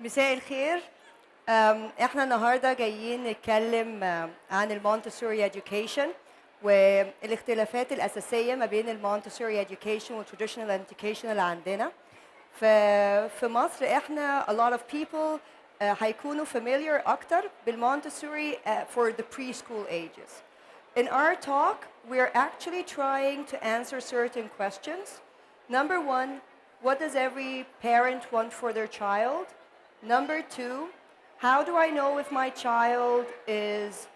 مساء الخير. احنا النهارده جايين نتكلم عن المونتسوري education والاختلافات الأساسية ما بين المونتسوري education والtraditional education اللي عندنا. في مصر احنا a lot of people هيكونوا familiar أكتر بالمونتسوري for the preschool ages. In our talk, we're actually trying to answer certain questions. Number one, what does every parent want for their child? Number two, how do I know if my child is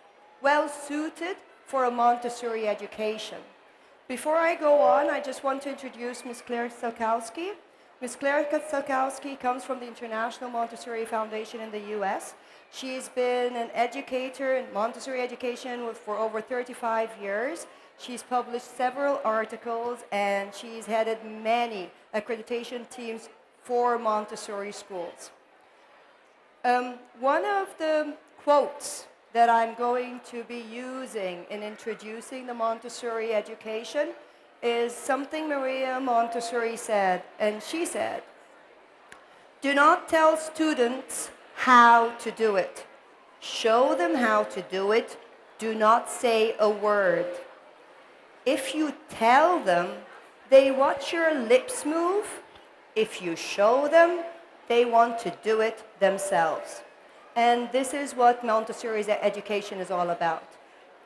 well suited for a Montessori education? Before I go on, I just want to introduce Ms. Claire Salkowski. Ms. Claire Salkowski comes from the International Montessori Foundation in the US. She's been an educator in Montessori education for over 35 years. She's published several articles and she's headed many accreditation teams for Montessori schools. One of the quotes that I'm going to be using in introducing the Montessori education is something Maria Montessori said, and she said, "Do not tell students how to do it. Show them how to do it. Do not say a word. If you tell them, they watch your lips move. If you show them, they want to do it themselves." And this is what Montessori's education is all about.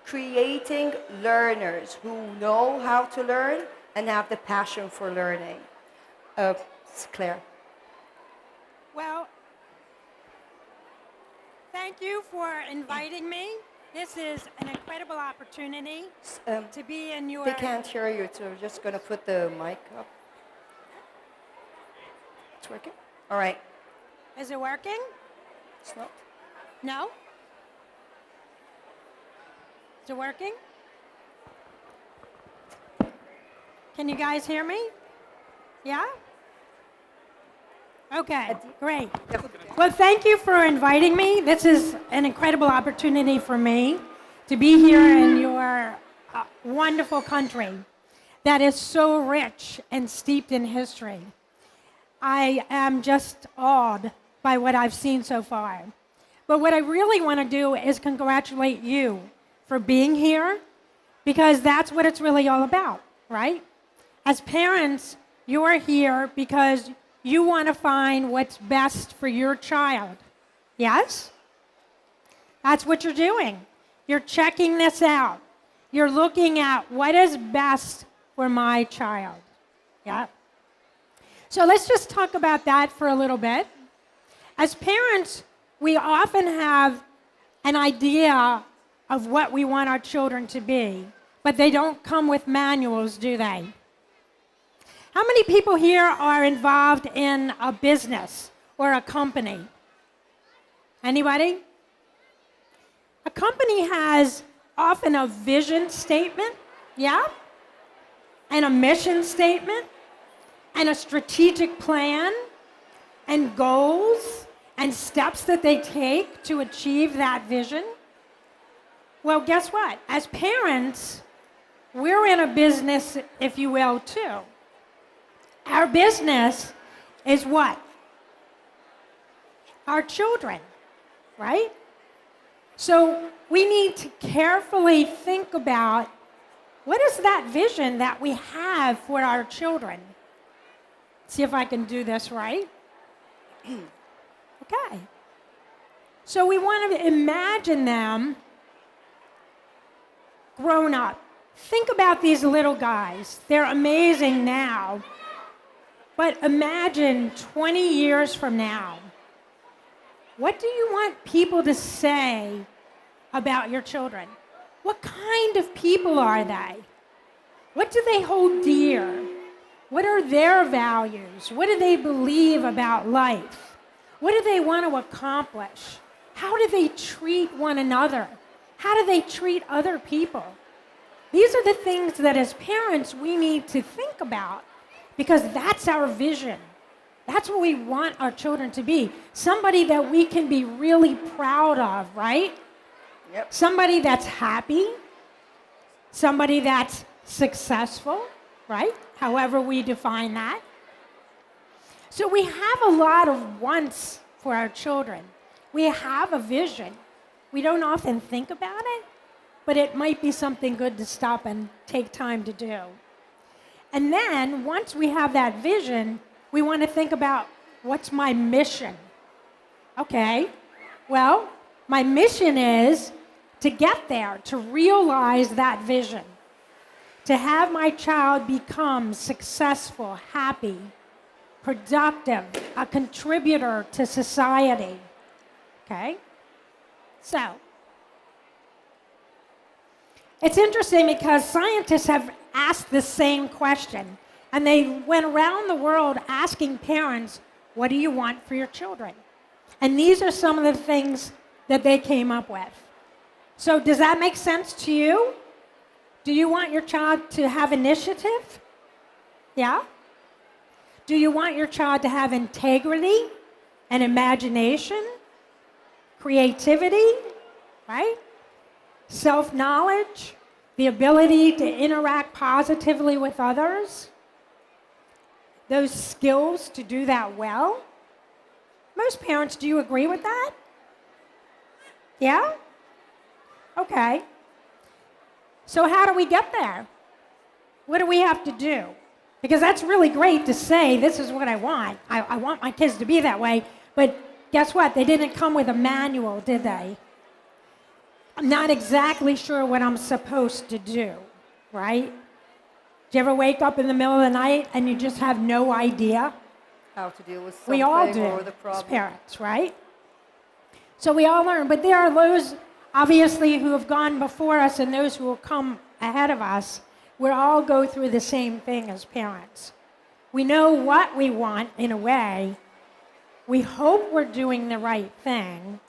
Creating learners who know how to learn and have the passion for learning. Claire. Well, thank you for inviting me. This is an incredible opportunity to be in your... They can't hear you, so we're just going to put the mic up. It's working? All right. Is it working? It's not. No? Is it working? Can you guys hear me? Yeah? Okay, great. Well, thank you for inviting me. This is an incredible opportunity for me to be here in your wonderful country that is so rich and steeped in history. I am just awed by what I've seen so far. But what I really want to do is congratulate you for being here, because that's what it's really all about, right? As parents, you're here because you want to find what's best for your child. Yes? That's what you're doing. You're checking this out. You're looking at what is best for my child. Yeah? So let's just talk about that for a little bit. As parents, we often have an idea of what we want our children to be, but they don't come with manuals, do they? How many people here are involved in a business or a company? Anybody? A company has often a vision statement, yeah? And a mission statement, and a strategic plan, and goals, and steps that they take to achieve that vision. Well, guess what? As parents, we're in a business, if you will, too. Our business is what? Our children, right? So we need to carefully think about what is that vision that we have for our children. See if I can do this right. Okay. So we want to imagine them grown up. Think about these little guys. They're amazing now. But imagine 20 years from now. What do you want people to say about your children? What kind of people are they? What do they hold dear? What are their values? What do they believe about life? What do they want to accomplish? How do they treat one another? How do they treat other people? These are the things that as parents we need to think about, because that's our vision. That's what we want our children to be. Somebody that we can be really proud of, right? Yep. Somebody that's happy. Somebody that's successful, right? However we define that. So we have a lot of wants for our children. We have a vision. We don't often think about it, but it might be something good to stop and take time to do. And then once we have that vision, we want to think about, what's my mission? Okay, well, my mission is to get there, to realize that vision, to have my child become successful, happy, productive, a contributor to society. Okay? So, it's interesting because scientists have asked the same question, and they went around the world asking parents, what do you want for your children? And these are some of the things that they came up with. So does that make sense to you? Do you want your child to have initiative? Yeah? Do you want your child to have integrity and imagination, creativity, right? Self-knowledge, the ability to interact positively with others, those skills to do that well? Most parents, do you agree with that? Yeah? Okay. So how do we get there? What do we have to do? Because that's really great to say, this is what I want. I want my kids to be that way. But guess what? They didn't come with a manual, did they? I'm not exactly sure what I'm supposed to do, right? Do you ever wake up in the middle of the night and you just have no idea? How to deal with something We all do, or the as problem. parents, right? So we all learn, but there are those, obviously, who have gone before us and those who will come ahead of us. We all go through the same thing as parents. We know what we want in a way. We hope we're doing the right thing.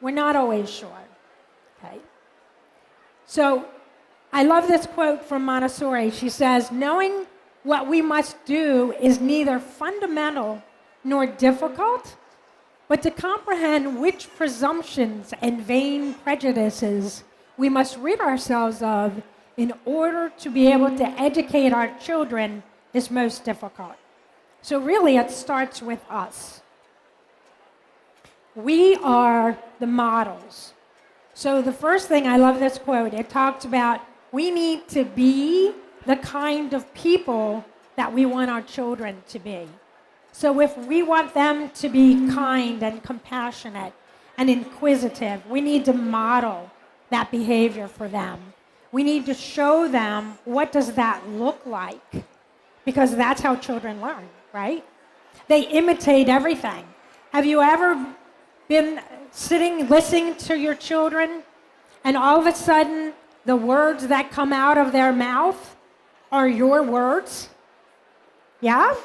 We're not always sure, okay? So I love this quote from Montessori. She says, knowing what we must do is neither fundamental nor difficult, but to comprehend which presumptions and vain prejudices we must rid ourselves of in order to be able to educate our children is most difficult. So really it starts with us. We are the models. So the first thing, I love this quote, it talks about we need to be the kind of people that we want our children to be. So if we want them to be kind and compassionate and inquisitive, we need to model that behavior for them. We need to show them what does that look like, because that's how children learn, right? They imitate everything. Have you ever been sitting, listening to your children, and all of a sudden the words that come out of their mouth are your words? Yeah?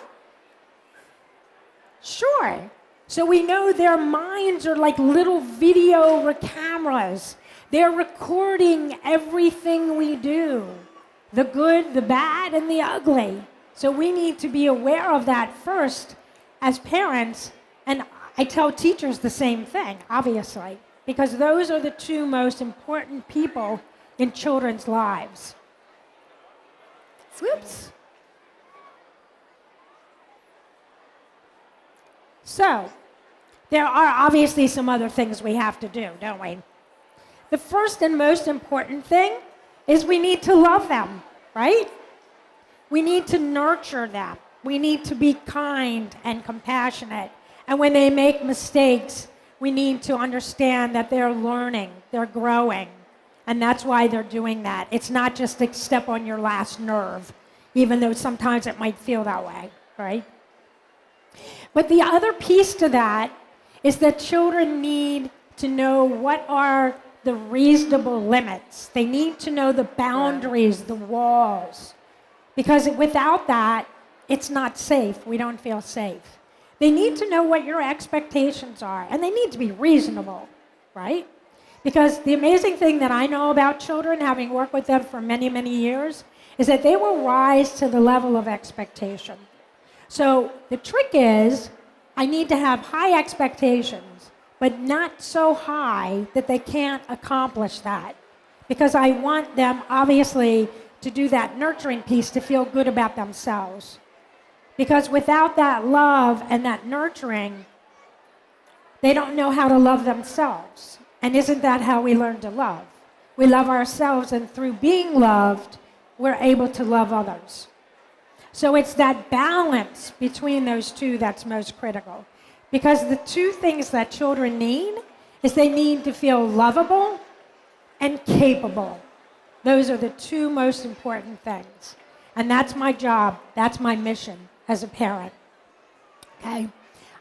Sure. So we know their minds are like little video cameras. They're recording everything we do, the good, the bad, and the ugly. So we need to be aware of that first as parents. And I tell teachers the same thing, obviously, because those are the two most important people in children's lives. Whoops. So, there are obviously some other things we have to do, don't we? The first and most important thing is we need to love them, right? We need to nurture them. We need to be kind and compassionate. And when they make mistakes, we need to understand that they're learning, they're growing. And that's why they're doing that. It's not just to step on your last nerve, even though sometimes it might feel that way, right? But the other piece to that is that children need to know what are the reasonable limits. They need to know the boundaries, the walls. Because without that, it's not safe. We don't feel safe. They need to know what your expectations are, and they need to be reasonable, right? Because the amazing thing that I know about children, having worked with them for many, many years, is that they will rise to the level of expectation. So the trick is, I need to have high expectations, but not so high that they can't accomplish that. Because I want them, obviously, to do that nurturing piece, to feel good about themselves. Because without that love and that nurturing, They don't know how to love themselves. And isn't that how we learn to love? We love ourselves, and through being loved, we're able to love others. So it's that balance between those two that's most critical. Because the two things that children need is they need to feel lovable and capable. Those are the two most important things. And that's my job. That's my mission as a parent. Okay?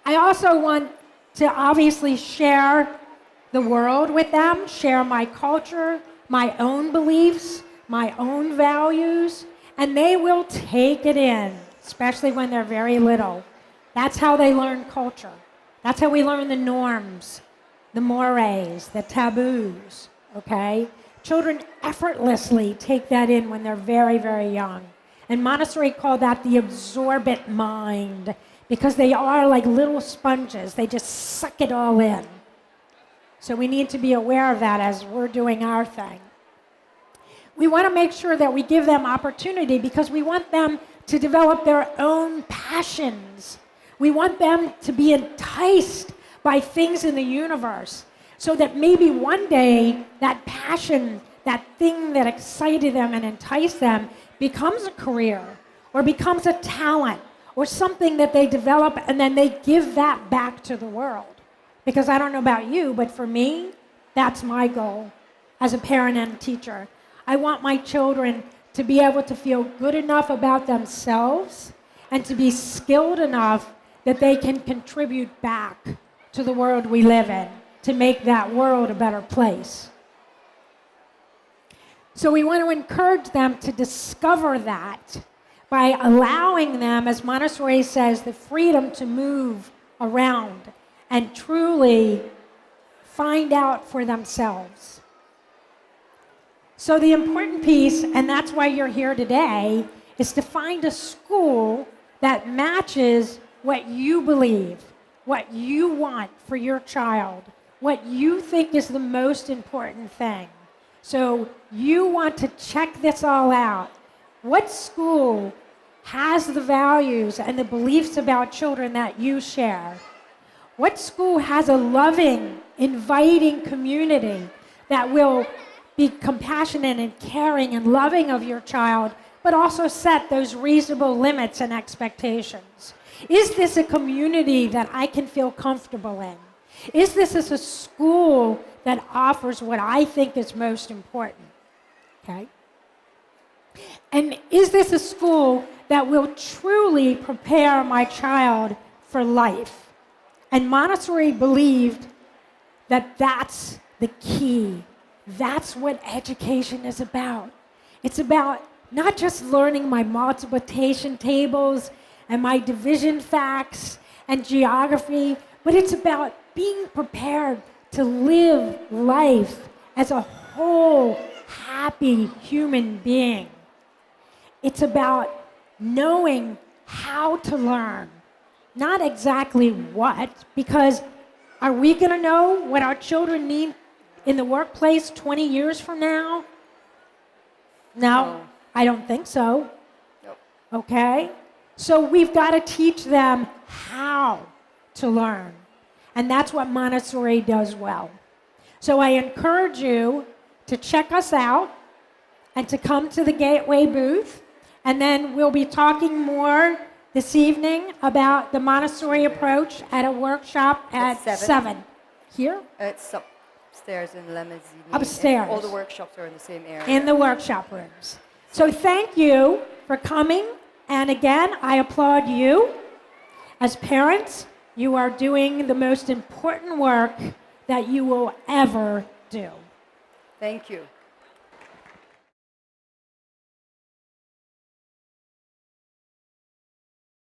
I also want to obviously share the world with them, share my culture, my own beliefs, my own values, and they will take it in, especially when they're very little. That's how they learn culture. That's how we learn the norms, the mores, the taboos, okay? Children effortlessly take that in when they're very, very young. And Montessori called that the absorbent mind, because they are like little sponges. They just suck it all in. So we need to be aware of that as we're doing our thing. We want to make sure that we give them opportunity because we want them to develop their own passions. We want them to be enticed by things in the universe so that maybe one day that passion, that thing that excited them and enticed them becomes a career or becomes a talent or something that they develop and then they give that back to the world. Because I don't know about you, but for me, that's my goal as a parent and teacher. I want my children to be able to feel good enough about themselves and to be skilled enough that they can contribute back to the world we live in to make that world a better place. So we want to encourage them to discover that by allowing them, as Montessori says, the freedom to move around and truly find out for themselves. So the important piece, and that's why you're here today, is to find a school that matches what you believe, what you want for your child, what you think is the most important thing. So you want to check this all out. What school has the values and the beliefs about children that you share? What school has a loving, inviting community that will be compassionate and caring and loving of your child, but also set those reasonable limits and expectations? Is this a community that I can feel comfortable in? Is this a school that offers what I think is most important? Okay? And is this a school that will truly prepare my child for life? And Montessori believed that that's the key. That's what education is about. It's about not just learning my multiplication tables and my division facts and geography, but it's about being prepared to live life as a whole, happy human being. It's about knowing how to learn. Not exactly what, because are we going to know what our children need in the workplace 20 years from now? No, I don't think so. Nope. Okay? So we've got to teach them how to learn. And that's what Montessori does well. So I encourage you to check us out and to come to the Gateway booth. And then we'll be talking more this evening about the Montessori approach at a workshop at 7. Here? It's upstairs in La Mezzini. Upstairs. All the workshops are in the same area. In the workshop rooms. So thank you for coming. And again, I applaud you. As parents, you are doing the most important work that you will ever do. Thank you.